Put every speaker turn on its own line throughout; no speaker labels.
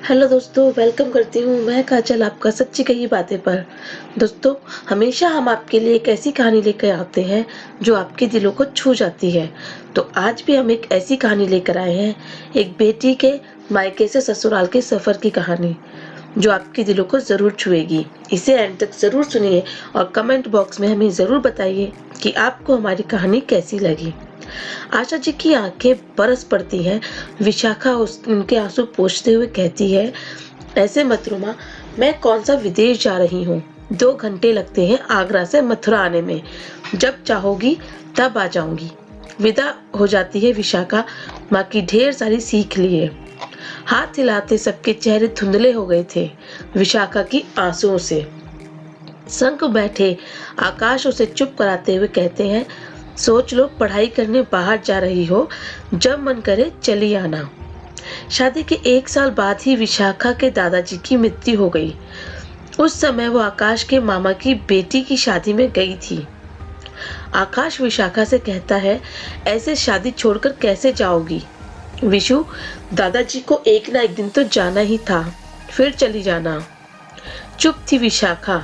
Hello दोस्तों, welcome करती हूँ मैं काजल आपका सच्ची कही बातें पर। दोस्तों, हमेशा हम आपके लिए एक ऐसी कहानी लेकर आते हैं जो आपके दिलों को छू जाती है। तो आज भी हम एक ऐसी कहानी लेकर आए हैं, एक बेटी के मायके से ससुराल के सफ़र की कहानी, जो आपके दिलों को ज़रूर छुएगी। इसे एंड तक ज़रूर सुनिए और कमेंट बॉक्स में हमें ज़रूर बताइए कि आपको हमारी कहानी कैसी लगी। आशा जी की आंखें बरस पड़ती हैं। विशाखा उनके आंसू पोंछते हुए कहती है, ऐसे मत रो माँ, मैं कौन सा विदेश जा रही हूँ। 2 घंटे लगते हैं आगरा से मथुरा आने में। जब चाहोगी तब आ जाऊंगी। विदा हो जाती है विशाखा माँ की ढेर सारी सीख लिए। हाथ हिलाते सबके चेहरे धुंधले हो गए थे विशाखा की आंसुओं से। संग बैठे आकाश उसे चुप कराते हुए कहते हैं, सोच लो पढ़ाई करने बाहर जा रही हो, जब मन करे चली आना। शादी के 1 साल बाद ही विशाखा के दादाजी की मृत्यु हो गई। उस समय वो आकाश के मामा की बेटी की शादी में गई थी। आकाश विशाखा से कहता है, ऐसे शादी छोड़कर कैसे जाओगी विशु, दादाजी को एक ना एक दिन तो जाना ही था, फिर चली जाना। चुप थी विशाखा,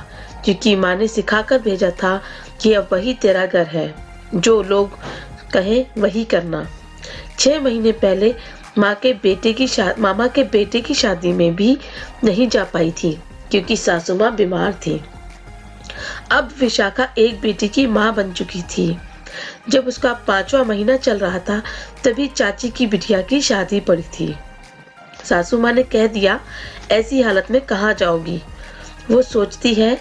क्योंकि माँ ने सिखाकर भेजा था कि अब वही तेरा घर है, जो लोग कहें वही करना। 6 महीने पहले मामा के बेटे की शादी में भी नहीं जा पाई थी, क्योंकि सासू माँ बीमार थी। अब विशाखा एक बेटी की माँ बन चुकी थी। जब उसका 5वां महीना चल रहा था, तभी चाची की बिटिया की शादी पड़ी थी। सासू माँ ने कह दिया, ऐसी हालत में कहाँ जाओगी। वो सोचती है,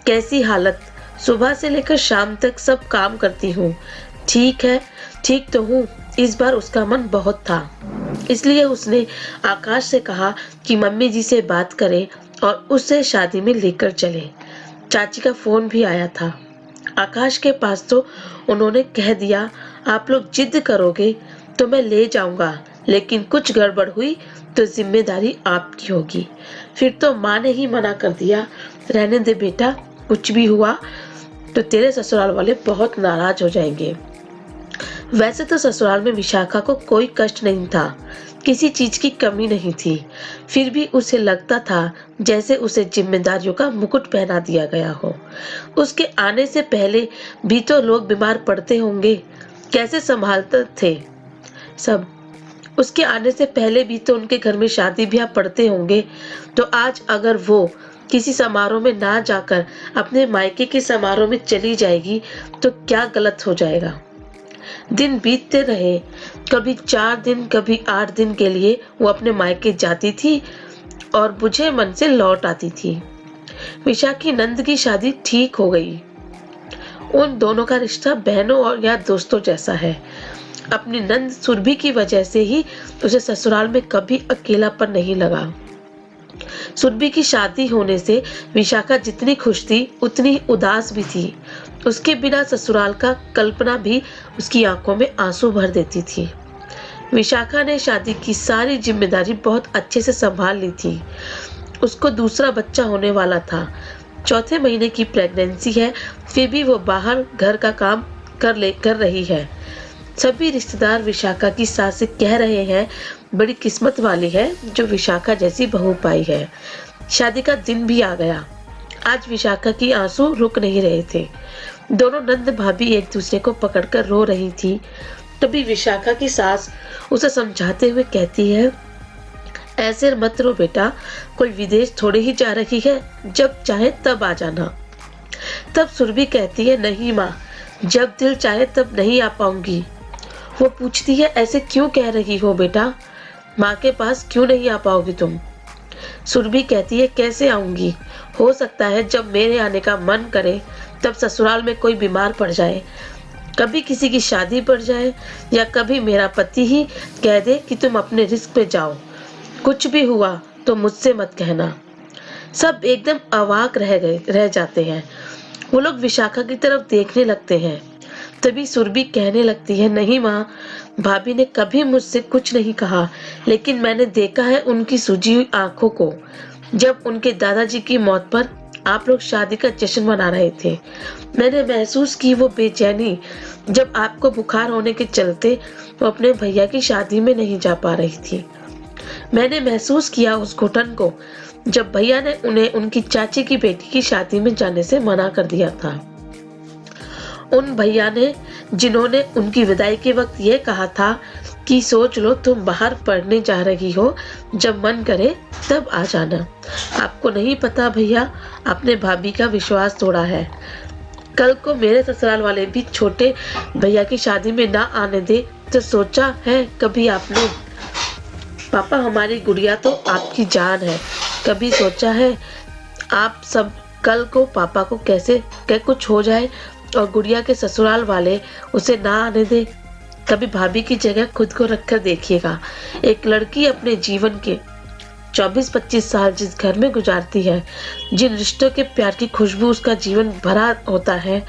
कैसी हालत, सुबह से लेकर शाम तक सब काम करती हूँ। ठीक है, ठीक तो हूँ। इस बार उसका मन बहुत था, इसलिए उसने आकाश से कहा कि मम्मी जी से बात करे और उसे शादी में लेकर चले। चाची का फोन भी आया था आकाश के पास, तो उन्होंने कह दिया, आप लोग जिद करोगे तो मैं ले जाऊंगा, लेकिन कुछ गड़बड़ हुई तो जिम्मेदारी आपकी होगी। फिर तो माँ ने ही मना कर दिया, रहने दे बेटा, कुछ भी हुआ तो तेरे ससुराल वाले बहुत नाराज हो जाएंगे। वैसे तो ससुराल में विशाखा को कोई कष्ट नहीं था, किसी चीज की कमी नहीं थी, फिर भी उसे लगता था जैसे उसे जिम्मेदारियों का मुकुट पहना दिया गया हो। उसके आने से पहले भी तो लोग बीमार पड़ते होंगे, कैसे संभालते थे सब। उसके आने से पहले भी तो उनके घर में शादी ब्याह पड़ते होंगे, तो आज अगर वो किसी समारोह में ना जाकर अपने मायके के समारोह में चली जाएगी तो क्या गलत हो जाएगा। दिन बीतते रहे, कभी 4 दिन कभी 8 दिन के लिए वो अपने मायके जाती थी और बुझे मन से लौट आती थी। विशाखी नंद की शादी ठीक हो गई। उन दोनों का रिश्ता बहनों और या दोस्तों जैसा है। अपनी नंद सुरभि की वजह से ही उसे ससुराल में कभी अकेलापन नहीं लगा। सुरभि की शादी होने से विशाखा जितनी खुश थी उतनी ही उदास भी थी। उसके बिना ससुराल का कल्पना भी उसकी आंखों में आंसू भर देती थी। विशाखा ने शादी की सारी जिम्मेदारी बहुत अच्छे से संभाल ली थी। उसको दूसरा बच्चा होने वाला था। 4थे महीने की प्रेगनेंसी है, फिर भी वो बाहर घर का काम कर रही है। सभी रिश्तेदार विशाखा की सास से कह रहे हैं, बड़ी किस्मत वाली है जो विशाखा जैसी बहू पाई है। शादी का दिन भी आ गया। आज विशाखा की आंसू रुक नहीं रहे थे। दोनों नंद भाभी एक दूसरे को पकड़कर रो रही थी। तभी विशाखा की सास उसे समझाते हुए कहती है, ऐसे मत रो बेटा, कोई विदेश थोड़ी ही जा रही है, जब चाहे तब आ जाना। तब सुरभि कहती है, नहीं माँ, जब दिल चाहे तब नहीं आ पाऊंगी। वो पूछती है, ऐसे क्यों कह रही हो बेटा, माँ के पास क्यों नहीं आ पाओगी तुम। सुरभि कहती है, कैसे आऊंगी, हो सकता है जब मेरे आने का मन करे तब ससुराल में कोई बीमार पड़ जाए, कभी किसी की शादी पड़ जाए, या कभी मेरा पति ही कह दे कि तुम अपने रिस्क पे जाओ। कुछ भी हुआ तो मुझसे मत कहना। सब एकदम अवाक रह जाते हैं। वो लोग विशाखा की तरफ देखने लगते हैं। तभी सुरभि कहने लगती है, नहीं माँ, भाभी ने कभी मुझसे कुछ नहीं कहा, लेकिन मैंने देखा है उनकी सूजी हुई आंखों को। जब उनके दादाजी की मौत पर आप लोग शादी का जश्न मना रहे थे, मैंने महसूस की वो बेचैनी, जब आपको बुखार होने के चलते वो अपने भैया की शादी में नहीं जा पा रही थी। मैंने महसूस किया उस घुटन को जब भैया ने उन्हें उनकी चाची की बेटी की शादी में जाने से मना कर दिया था। उन भैया ने जिन्होंने उनकी विदाई के वक्त ये कहा था कि सोच लो तुम बाहर पढ़ने जा रही हो, जब मन करे तब आ जाना। आपको नहीं पता भैया, आपने भाभी का विश्वास तोड़ा है। कल को मेरे ससुराल वाले भी छोटे भैया की शादी में ना आने दे तो सोचा है कभी आपने? पापा, हमारी गुड़िया तो आपकी जान है। कभी सोचा है आप सब कल को पापा को कैसे कुछ हो जाए और गुड़िया के ससुराल वाले उसे ना आने दे? कभी भाभी की जगह खुद को रखकर देखिएगा। एक लड़की अपने जीवन के 24-25 साल जिस घर में गुजारती है, जिन रिश्तों के प्यार की खुशबू उसका जीवन भरा होता है,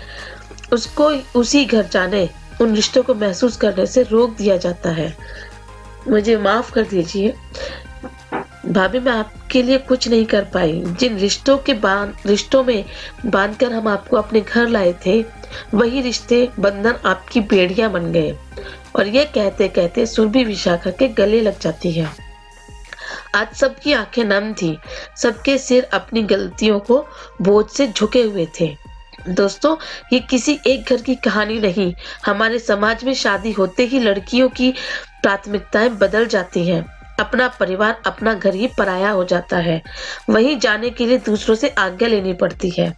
उसको उसी घर जाने, उन रिश्तों को महसूस करने से रोक दिया जाता है। मुझे माफ कर दीजिए भाभी, मैं आपके लिए कुछ नहीं कर पाई। जिन रिश्तों में बांधकर हम आपको अपने घर लाए थे, वही रिश्ते बंधन आपकी बेड़ियां बन गए। और ये कहते कहते सुरभि विशाखा के गले लग जाती है। आज सबकी आंखें नम थी, सबके सिर अपनी गलतियों को बोझ से झुके हुए थे। दोस्तों, ये किसी एक घर की कहानी नहीं। हमारे समाज में शादी होते ही लड़कियों की प्राथमिकताएं बदल जाती हैं। अपना परिवार, अपना घर ही पराया हो जाता है। वहीं जाने के लिए दूसरों से आज्ञा लेनी पड़ती है।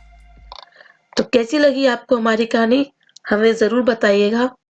तो कैसी लगी आपको हमारी कहानी? हमें जरूर बताइएगा।